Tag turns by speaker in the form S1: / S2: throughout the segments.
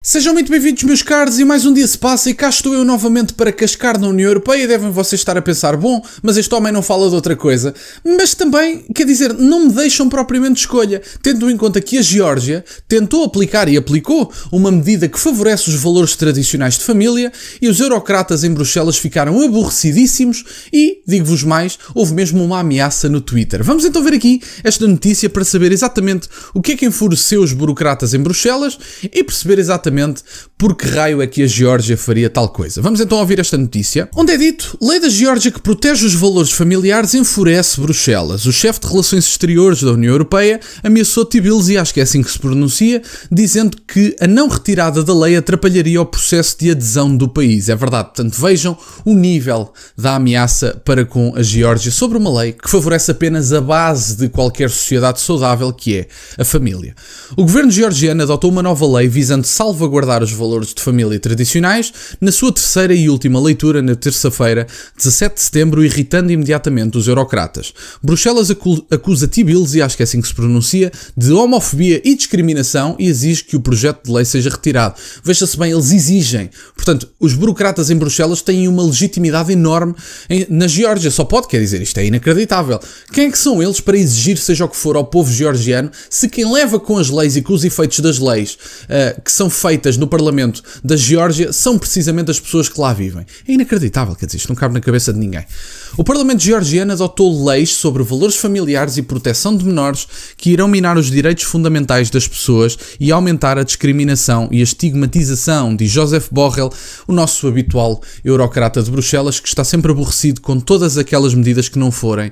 S1: Sejam muito bem-vindos, meus caros, e mais um dia se passa e cá estou eu novamente para cascar na União Europeia. Devem vocês estar a pensar, bom, mas este homem não fala de outra coisa. Mas também, quer dizer, não me deixam propriamente escolha, tendo em conta que a Geórgia tentou aplicar e aplicou uma medida que favorece os valores tradicionais de família e os eurocratas em Bruxelas ficaram aborrecidíssimos e, digo-vos mais, houve mesmo uma ameaça no Twitter. Vamos então ver aqui esta notícia para saber exatamente o que é que enfureceu os burocratas em Bruxelas e perceber exatamente por que raio é que a Geórgia faria tal coisa. Vamos então ouvir esta notícia, onde é dito: lei da Geórgia que protege os valores familiares enfurece Bruxelas. O chefe de Relações Exteriores da União Europeia ameaçou Tbilisi, acho que é assim que se pronuncia, dizendo que a não retirada da lei atrapalharia o processo de adesão do país. É verdade, portanto vejam o nível da ameaça para com a Geórgia sobre uma lei que favorece apenas a base de qualquer sociedade saudável, que é a família. O governo georgiano adotou uma nova lei visando salvaguardar os valores de família tradicionais na sua terceira e última leitura na terça-feira, 17 de setembro, irritando imediatamente os eurocratas. Bruxelas acusa Tbilisi, acho que é assim que se pronuncia, de homofobia e discriminação e exige que o projeto de lei seja retirado. Veja-se bem, eles exigem. Portanto, os burocratas em Bruxelas têm uma legitimidade enorme na Geórgia. Só pode, quer dizer, isto é inacreditável. Quem é que são eles para exigir seja o que for ao povo georgiano, se quem leva com as leis e com os efeitos das leis que são feitas no Parlamento da Geórgia são precisamente as pessoas que lá vivem? É inacreditável, quer dizer, isto não cabe na cabeça de ninguém. O Parlamento georgiano adotou leis sobre valores familiares e proteção de menores que irão minar os direitos fundamentais das pessoas e aumentar a discriminação e a estigmatização, diz Joseph Borrell, o nosso habitual eurocrata de Bruxelas, que está sempre aborrecido com todas aquelas medidas que não forem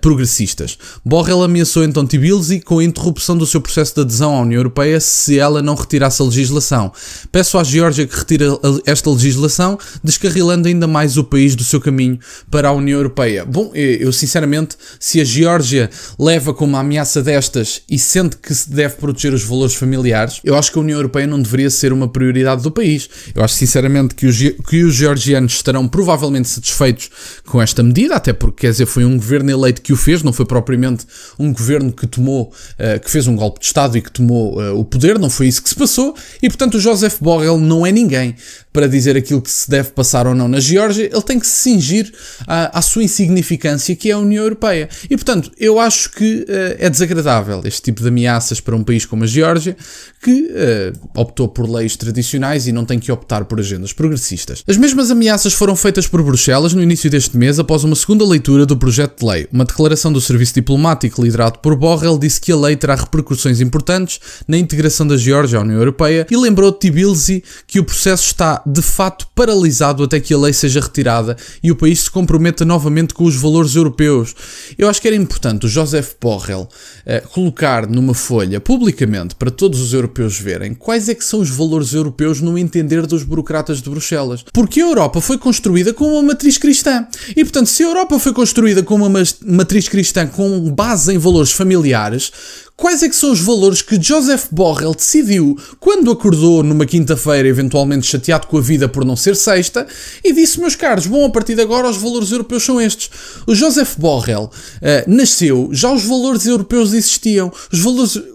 S1: progressistas. Borrell ameaçou então Tbilisi com a interrupção do seu processo de adesão à União Europeia se ela não retirasse a legislação. Peço à Geórgia que retire esta legislação, descarrilando ainda mais o país do seu caminho para a União Europeia. Bom, eu sinceramente, se a Geórgia leva com uma ameaça destas e sente que se deve proteger os valores familiares, eu acho que a União Europeia não deveria ser uma prioridade do país. Eu acho sinceramente que os georgianos estarão provavelmente satisfeitos com esta medida, até porque, quer dizer, foi um governo eleito que o fez, não foi propriamente um governo que tomou, que fez um golpe de Estado e que tomou o poder, não foi isso que se passou, e portanto o Joseph Borrell não é ninguém para dizer aquilo que se deve passar ou não na Geórgia. Ele tem que se cingir à sua insignificância, que é a União Europeia. E portanto, eu acho que é desagradável este tipo de ameaças para um país como a Geórgia, que optou por leis tradicionais e não tem que optar por agendas progressistas. As mesmas ameaças foram feitas por Bruxelas no início deste mês, após uma segunda leitura do projeto de lei. Uma declaração do Serviço Diplomático liderado por Borrell disse que a lei terá repercussões importantes na integração da Geórgia à União Europeia e lembrou de Tbilisi que o processo está de facto paralisado até que a lei seja retirada e o país se comprometa novamente com os valores europeus. Eu acho que era importante o Joseph Borrell colocar numa folha publicamente para todos os europeus verem quais é que são os valores europeus no entender dos burocratas de Bruxelas. Porque a Europa foi construída com uma matriz cristã. E portanto, se a Europa foi construída com uma matriz cristã com base em valores familiares, quais é que são os valores que Joseph Borrell decidiu quando acordou numa quinta-feira, eventualmente chateado com a vida por não ser sexta, e disse: meus caros, bom, a partir de agora os valores europeus são estes. O Joseph Borrell nasceu, já os valores europeus existiam.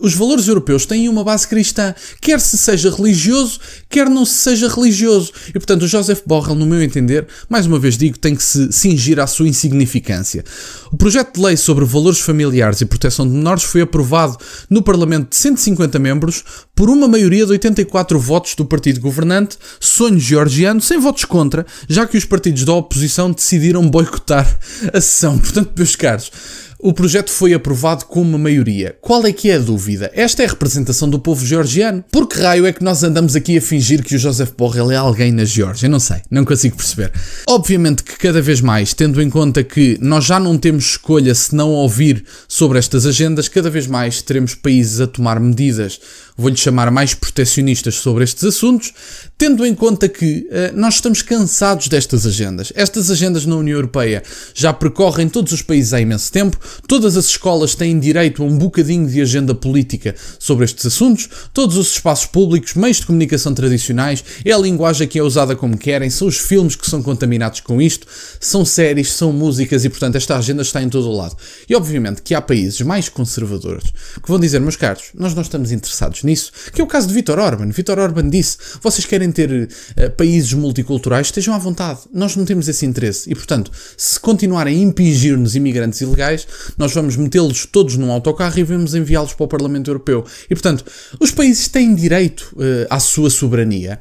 S1: Os valores europeus têm uma base cristã, quer se seja religioso, quer não se seja religioso. E portanto o Joseph Borrell, no meu entender, mais uma vez digo, tem que se cingir à sua insignificância. O projeto de lei sobre valores familiares e proteção de menores foi aprovado no Parlamento de 150 membros por uma maioria de 84 votos do partido governante, Sonho Georgiano, sem votos contra, já que os partidos da oposição decidiram boicotar a sessão. Portanto, meus caros, o projeto foi aprovado com uma maioria. Qual é que é a dúvida? Esta é a representação do povo georgiano? Por que raio é que nós andamos aqui a fingir que o Joseph Borrell é alguém na Geórgia? Não sei, não consigo perceber. Obviamente que cada vez mais, tendo em conta que nós já não temos escolha se não ouvir sobre estas agendas, cada vez mais teremos países a tomar medidas, vou-lhe chamar, mais protecionistas sobre estes assuntos, tendo em conta que nós estamos cansados destas agendas. Estas agendas na União Europeia já percorrem todos os países há imenso tempo, todas as escolas têm direito a um bocadinho de agenda política sobre estes assuntos, todos os espaços públicos, meios de comunicação tradicionais, é a linguagem que é usada como querem, são os filmes que são contaminados com isto, são séries, são músicas e, portanto, esta agenda está em todo o lado. E, obviamente, que há países mais conservadores que vão dizer: meus caros, nós não estamos interessados nisso, que é o caso de Viktor Orban. Viktor Orban disse, vocês querem ter países multiculturais, estejam à vontade, nós não temos esse interesse. E, portanto, se continuarem a impingir-nos imigrantes ilegais, nós vamos metê-los todos num autocarro e vamos enviá-los para o Parlamento Europeu. E, portanto, os países têm direito à sua soberania.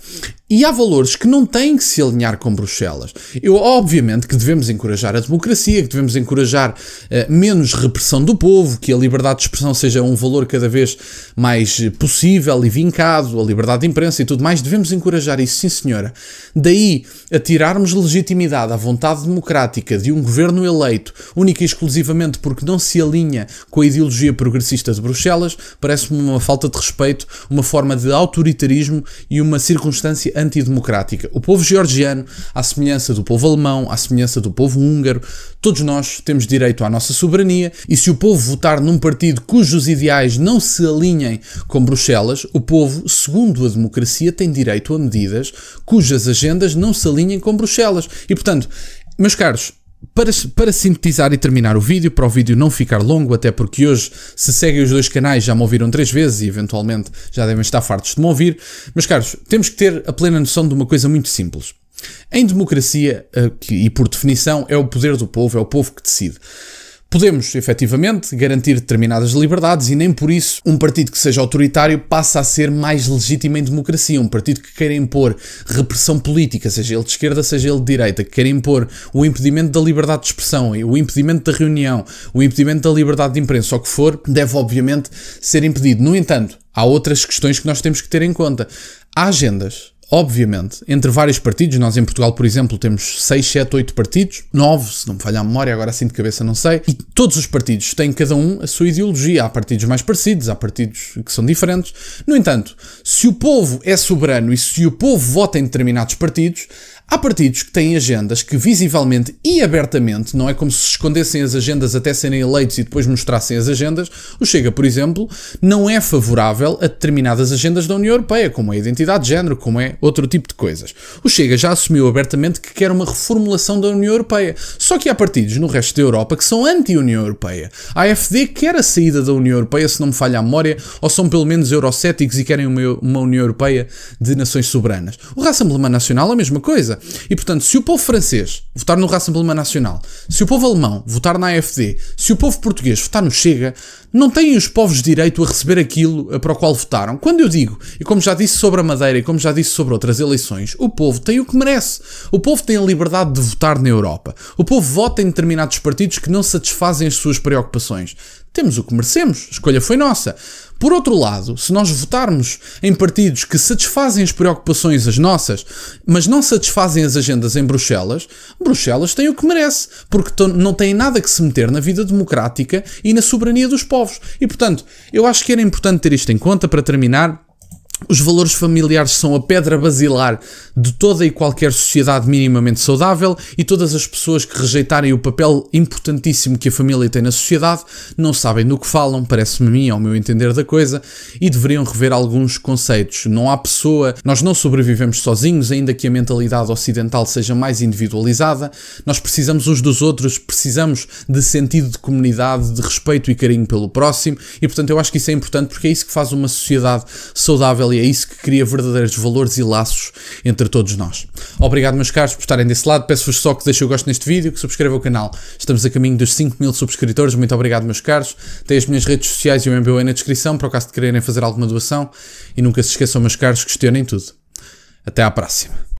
S1: E há valores que não têm que se alinhar com Bruxelas. Obviamente que devemos encorajar a democracia, que devemos encorajar menos repressão do povo, que a liberdade de expressão seja um valor cada vez mais possível e vincado, a liberdade de imprensa e tudo mais. Devemos encorajar isso, sim senhora. Daí a tirarmos legitimidade à vontade democrática de um governo eleito, única e exclusivamente porque não se alinha com a ideologia progressista de Bruxelas, parece-me uma falta de respeito, uma forma de autoritarismo e uma circunstância antidemocrática. O povo georgiano, à semelhança do povo alemão, à semelhança do povo húngaro, todos nós temos direito à nossa soberania, e se o povo votar num partido cujos ideais não se alinhem com Bruxelas, o povo, segundo a democracia, tem direito a medidas cujas agendas não se alinhem com Bruxelas. E, portanto, meus caros, para sintetizar e terminar o vídeo, para o vídeo não ficar longo, até porque hoje, se seguem os dois canais, já me ouviram 3 vezes e eventualmente já devem estar fartos de me ouvir. Meus caros, temos que ter a plena noção de uma coisa muito simples. Em democracia, e por definição, é o poder do povo, é o povo que decide. Podemos, efetivamente, garantir determinadas liberdades e nem por isso um partido que seja autoritário passa a ser mais legítimo em democracia. Um partido que queira impor repressão política, seja ele de esquerda, seja ele de direita, que queira impor o impedimento da liberdade de expressão, o impedimento da reunião, o impedimento da liberdade de imprensa, o que for, deve obviamente ser impedido. No entanto, há outras questões que nós temos que ter em conta. Há agendas, obviamente, entre vários partidos. Nós em Portugal, por exemplo, temos 6, 7, 8 partidos, 9, se não me falhar a memória, agora assim de cabeça não sei, e todos os partidos têm cada um a sua ideologia. Há partidos mais parecidos, há partidos que são diferentes. No entanto, se o povo é soberano e se o povo vota em determinados partidos, há partidos que têm agendas que visivelmente e abertamente, não é como se escondessem as agendas até serem eleitos e depois mostrassem as agendas. O Chega, por exemplo, não é favorável a determinadas agendas da União Europeia, como é a identidade de género, como é outro tipo de coisas. O Chega já assumiu abertamente que quer uma reformulação da União Europeia. Só que há partidos no resto da Europa que são anti-União Europeia. A AfD quer a saída da União Europeia, se não me falha a memória, ou são pelo menos eurocéticos e querem uma União Europeia de nações soberanas. O Rassemblement Nacional a mesma coisa. E, portanto, se o povo francês votar no Rassemblement Nacional, se o povo alemão votar na AfD, se o povo português votar no Chega, não têm os povos direito a receber aquilo para o qual votaram. Quando eu digo, e como já disse sobre a Madeira e como já disse sobre outras eleições, o povo tem o que merece. O povo tem a liberdade de votar na Europa. O povo vota em determinados partidos que não satisfazem as suas preocupações. Temos o que merecemos. A escolha foi nossa. Por outro lado, se nós votarmos em partidos que satisfazem as preocupações as nossas, mas não satisfazem as agendas em Bruxelas, Bruxelas tem o que merece, porque não tem nada que se meter na vida democrática e na soberania dos povos. E, portanto, eu acho que era importante ter isto em conta para terminar. Os valores familiares são a pedra basilar de toda e qualquer sociedade minimamente saudável, e todas as pessoas que rejeitarem o papel importantíssimo que a família tem na sociedade não sabem do que falam, parece-me a mim, ao meu entender da coisa, e deveriam rever alguns conceitos. Não há pessoa, nós não sobrevivemos sozinhos, ainda que a mentalidade ocidental seja mais individualizada. Nós precisamos uns dos outros, precisamos de sentido de comunidade, de respeito e carinho pelo próximo, e portanto eu acho que isso é importante, porque é isso que faz uma sociedade saudável e é isso que cria verdadeiros valores e laços entre todos nós. Obrigado, meus caros, por estarem desse lado. Peço-vos só que deixem o gosto neste vídeo, que subscrevam o canal. Estamos a caminho dos 5.000 subscritores. Muito obrigado, meus caros. Tem as minhas redes sociais e o MBA na descrição, para o caso de quererem fazer alguma doação. E nunca se esqueçam, meus caros, questionem tudo. Até à próxima.